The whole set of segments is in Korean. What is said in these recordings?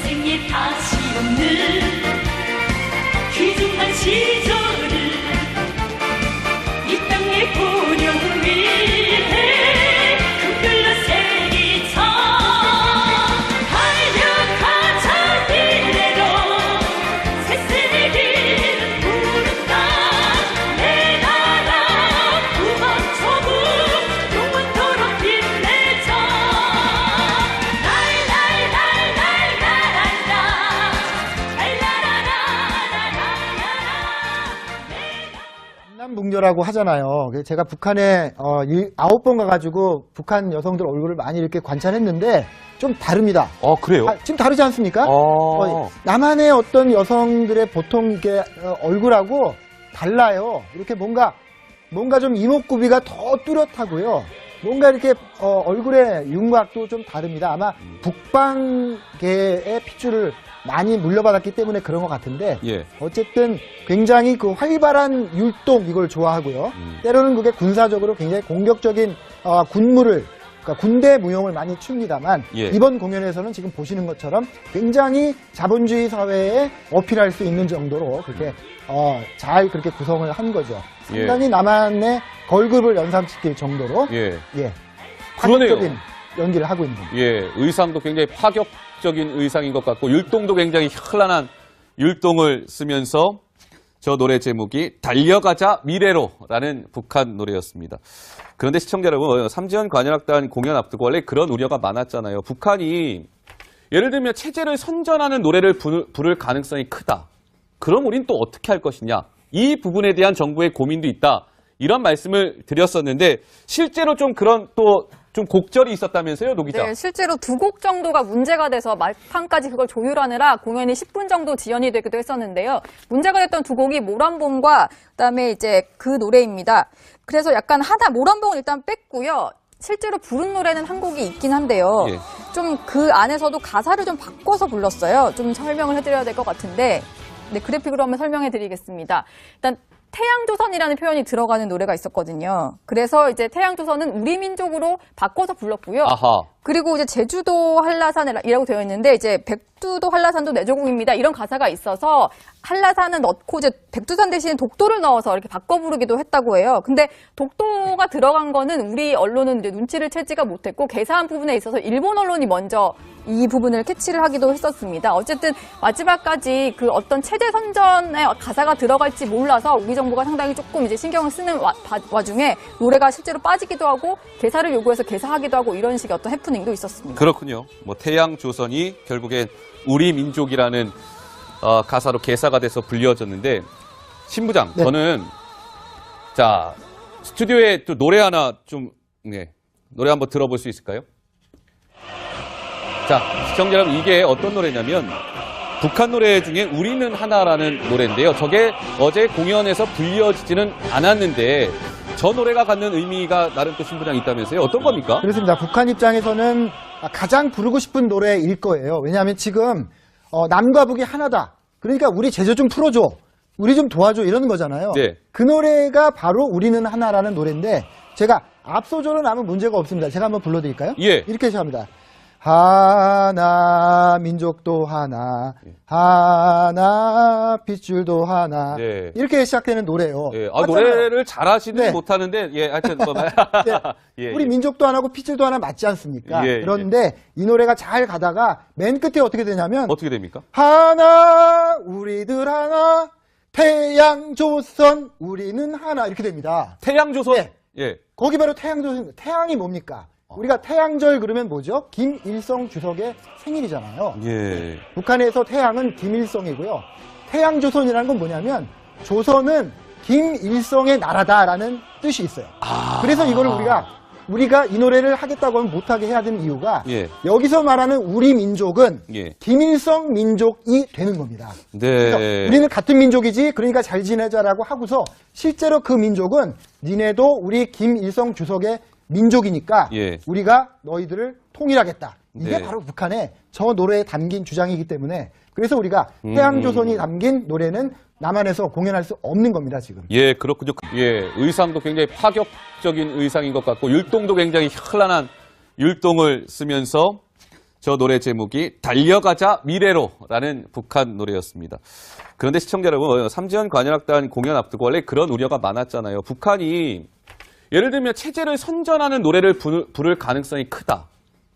인생에 다시 없는 귀중한 시절을 이 땅의 번영을 위해 금글러 새기자. 달려가자 미래로 새세대 길을 부른다. 내 나라 무방초국 영원토록 빛내자. 북녀라고 하잖아요. 제가 북한에 9번 가가지고 북한 여성들 얼굴을 많이 이렇게 관찰했는데 좀 다릅니다. 그래요? 지금 다르지 않습니까? 남한의 어떤 여성들의 보통 이렇게 얼굴하고 달라요. 이렇게 뭔가 좀 이목구비가 더 뚜렷하고요. 뭔가 이렇게 얼굴의 윤곽도 좀 다릅니다. 아마 북방계의 핏줄을 많이 물려받았기 때문에 그런 것 같은데 예. 어쨌든 굉장히 그 활발한 율동 이걸 좋아하고요. 때로는 그게 군사적으로 굉장히 공격적인 군무를 그러니까 군대 무용을 많이 춥니다만 예. 이번 공연에서는 지금 보시는 것처럼 굉장히 자본주의 사회에 어필할 수 있는 정도로 그렇게 잘 그렇게 구성을 한 거죠. 상당히 남한의 걸급을 연상시킬 정도로 예. 파격적인 연기를 하고 있는 겁니다. 예, 의상도 굉장히 파격적인 의상인 것 같고 율동도 굉장히 현란한 율동을 쓰면서 저 노래 제목이 달려가자 미래로라는 북한 노래였습니다. 그런데 시청자 여러분, 삼지연 관현악단 공연 앞두고 원래 그런 우려가 많았잖아요. 북한이 예를 들면 체제를 선전하는 노래를 부를 가능성이 크다. 그럼 우린 또 어떻게 할 것이냐. 이 부분에 대한 정부의 고민도 있다. 이런 말씀을 드렸었는데 실제로 좀 그런 또 좀 곡절이 있었다면서요, 노 기자? 네, 실제로 2곡 정도가 문제가 돼서 막판까지 그걸 조율하느라 공연이 10분 정도 지연이 되기도 했었는데요. 문제가 됐던 2곡이 모란봉과 그다음에 이제 그 노래입니다. 그래서 약간 하나 모란봉은 일단 뺐고요. 실제로 부른 노래는 한 곡이 있긴 한데요. 예. 좀 그 안에서도 가사를 좀 바꿔서 불렀어요. 좀 설명을 해드려야 될 것 같은데, 네, 그래픽으로 한번 설명해드리겠습니다. 일단 태양조선이라는 표현이 들어가는 노래가 있었거든요. 그래서 이제 태양조선은 우리 민족으로 바꿔서 불렀고요. 아하. 그리고 이제 제주도 한라산이라고 되어 있는데 이제 백두도 한라산도 내조국입니다. 이런 가사가 있어서 한라산은 넣고 이제 백두산 대신 독도를 넣어서 이렇게 바꿔 부르기도 했다고 해요. 근데 독도가 들어간 거는 우리 언론은 이제 눈치를 채지가 못했고 개사한 부분에 있어서 일본 언론이 먼저 이 부분을 캐치를 하기도 했었습니다. 어쨌든 마지막까지 그 어떤 체제 선전의 가사가 들어갈지 몰라서 우리 정부가 상당히 조금 이제 신경을 쓰는 와중에 노래가 실제로 빠지기도 하고 개사를 요구해서 개사하기도 하고 이런 식의 어떤 해프닝도 있었습니다. 그렇군요. 뭐 태양조선이 결국엔 우리 민족이라는 가사로 개사가 돼서 불려졌는데 신부장, 네. 저는 자 스튜디오에 또 노래 하나 좀 노래 한번 들어볼 수 있을까요? 자, 시청자 여러분, 이게 어떤 노래냐면 북한 노래 중에 우리는 하나라는 노래인데요. 저게 어제 공연에서 불려지지는 않았는데 저 노래가 갖는 의미가 나름 또 신부장이 있다면서요. 어떤 겁니까? 그렇습니다. 북한 입장에서는 가장 부르고 싶은 노래일 거예요. 왜냐하면 지금 남과 북이 하나다. 그러니까 우리 제재 좀 풀어줘. 우리 좀 도와줘. 이러는 거잖아요. 네. 그 노래가 바로 우리는 하나라는 노래인데 제가 앞소절은 아무 문제가 없습니다. 제가 한번 불러드릴까요? 예. 이렇게 시작합니다. 하나 민족도 하나 하나 핏줄도 하나 네. 이렇게 시작되는 노래예요. 예. 맞잖아요. 노래를 잘하시는 네. 못하는데 하여튼 뭐 네. 예, 우리 예. 민족도 하나고 핏줄도 하나 맞지 않습니까? 예, 그런데 이 노래가 잘 가다가 맨 끝에 어떻게 되냐면 어떻게 됩니까? 하나 우리들 하나 태양조선 우리는 하나 이렇게 됩니다. 태양조선. 네. 예. 거기 바로 태양조선. 태양이 뭡니까? 우리가 태양절 그러면 뭐죠? 김일성 주석의 생일이잖아요. 예. 북한에서 태양은 김일성이고요. 태양조선이라는 건 뭐냐면 조선은 김일성의 나라다라는 뜻이 있어요. 그래서 이거를 우리가 이 노래를 하겠다고 하면 못하게 해야 되는 이유가 예. 여기서 말하는 우리 민족은 예. 김일성 민족이 되는 겁니다. 네. 그래서 우리는 같은 민족이지 그러니까 잘 지내자라고 하고서 실제로 그 민족은 니네도 우리 김일성 주석의 민족이니까 예. 우리가 너희들을 통일하겠다. 이게 네. 바로 북한의 저 노래에 담긴 주장이기 때문에 그래서 우리가 태양조선이 담긴 노래는 남한에서 공연할 수 없는 겁니다, 지금. 예, 그렇군요. 예, 의상도 굉장히 파격적인 의상인 것 같고 율동도 굉장히 현란한 율동을 쓰면서 저 노래 제목이 달려가자 미래로라는 북한 노래였습니다. 그런데 시청자 여러분, 3주년 관현악단 공연 앞두고 원래 그런 우려가 많았잖아요. 북한이 예를 들면 체제를 선전하는 노래를 부를 가능성이 크다.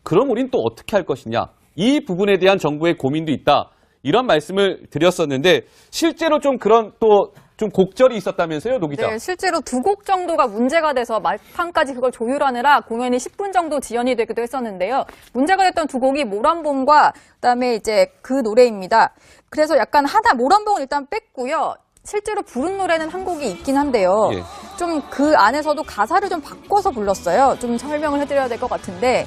그럼 우린 또 어떻게 할 것이냐. 이 부분에 대한 정부의 고민도 있다. 이런 말씀을 드렸었는데 실제로 좀 그런 또 좀 곡절이 있었다면서요, 노 기자? 네, 실제로 2곡 정도가 문제가 돼서 막판까지 그걸 조율하느라 공연이 10분 정도 지연이 되기도 했었는데요. 문제가 됐던 2곡이 모란봉과 그다음에 이제 그 노래입니다. 그래서 약간 하나 모란봉은 일단 뺐고요. 실제로 부른 노래는 한 곡이 있긴 한데요. 예. 좀 그 안에서도 가사를 좀 바꿔서 불렀어요. 좀 설명을 해드려야 될 것 같은데,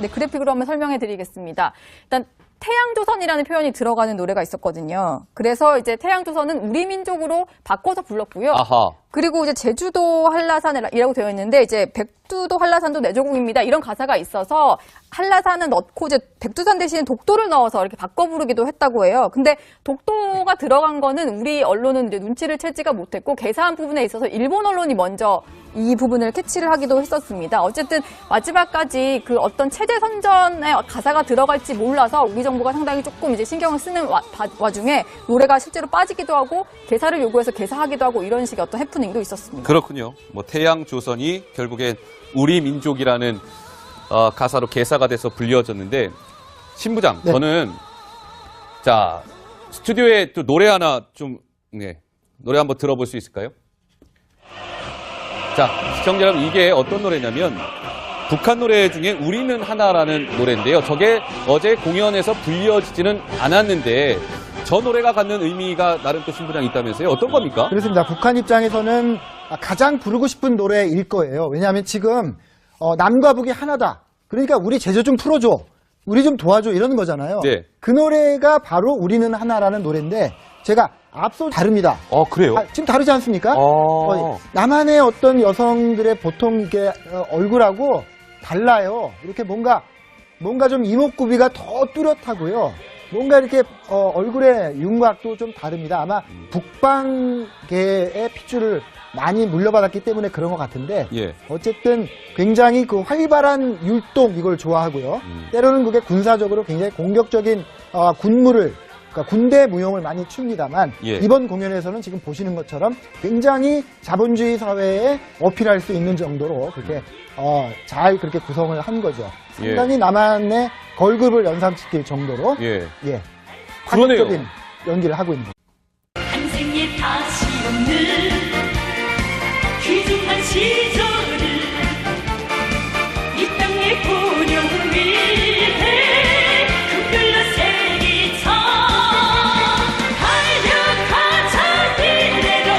네, 그래픽으로 한번 설명해드리겠습니다. 일단 태양조선이라는 표현이 들어가는 노래가 있었거든요. 그래서 이제 태양조선은 우리 민족으로 바꿔서 불렀고요. 아하. 그리고 이제 제주도 한라산이라고 되어 있는데 이제 백두도 한라산도 내조국입니다. 이런 가사가 있어서 한라산은 넣고 이제 백두산 대신 독도를 넣어서 이렇게 바꿔 부르기도 했다고 해요. 근데 독도가 들어간 거는 우리 언론은 이제 눈치를 채지가 못했고 개사한 부분에 있어서 일본 언론이 먼저 이 부분을 캐치를 하기도 했었습니다. 어쨌든 마지막까지 그 어떤 체제 선전의 가사가 들어갈지 몰라서 우리 정부가 상당히 조금 이제 신경을 쓰는 와중에 노래가 실제로 빠지기도 하고 개사를 요구해서 개사하기도 하고 이런 식의 어떤 해프닝도 있었습니다. 그렇군요. 뭐 태양조선이 결국엔 우리 민족이라는 가사로 개사가 돼서 불려졌는데 신부장, 네. 저는 자 스튜디오에 또 노래 하나 좀 노래 한번 들어볼 수 있을까요? 자, 시청자 여러분, 이게 어떤 노래냐면 북한 노래 중에 우리는 하나라는 노래인데요. 저게 어제 공연에서 불려지지는 않았는데 저 노래가 갖는 의미가 나름 또 신부장이 있다면서요. 어떤 겁니까? 그렇습니다. 북한 입장에서는 가장 부르고 싶은 노래일 거예요. 왜냐하면 지금 남과 북이 하나다. 그러니까 우리 제재 좀 풀어줘. 우리 좀 도와줘. 이러는 거잖아요. 네. 그 노래가 바로 우리는 하나라는 노래인데 제가 앞서 다릅니다. 그래요? 지금 다르지 않습니까? 남한의 어떤 여성들의 보통 이렇게 얼굴하고 달라요. 이렇게 뭔가 좀 이목구비가 더 뚜렷하고요. 뭔가 이렇게 얼굴의 윤곽도 좀 다릅니다. 아마 북방계의 핏줄을 많이 물려받았기 때문에 그런 것 같은데 예. 어쨌든 굉장히 그 활발한 율동 이걸 좋아하고요. 때로는 그게 군사적으로 굉장히 공격적인 군무를 그러니까 군대 무용을 많이 춥니다만 예. 이번 공연에서는 지금 보시는 것처럼 굉장히 자본주의 사회에 어필할 수 있는 정도로 그렇게 잘 그렇게 구성을 한 거죠. 상당히 남한의 걸급을 연상시킬 정도로 예. 파격적인 그러네요. 연기를 하고 있는 거죠. 한생에 다시 없는 귀중한 시절을 이 땅의 번영을 위해 금별로 새기자 달려가자 미래로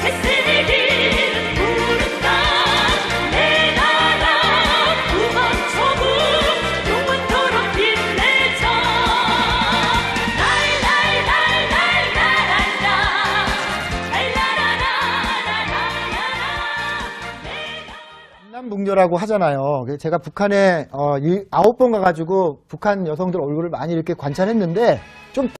새세기를 부른다 내 나라 북한초국 영원토록 빛내자 남북녀라고 하잖아요. 그래서 제가 북한에 9번 가가지고 북한 여성들 얼굴을 많이 이렇게 관찰했는데 좀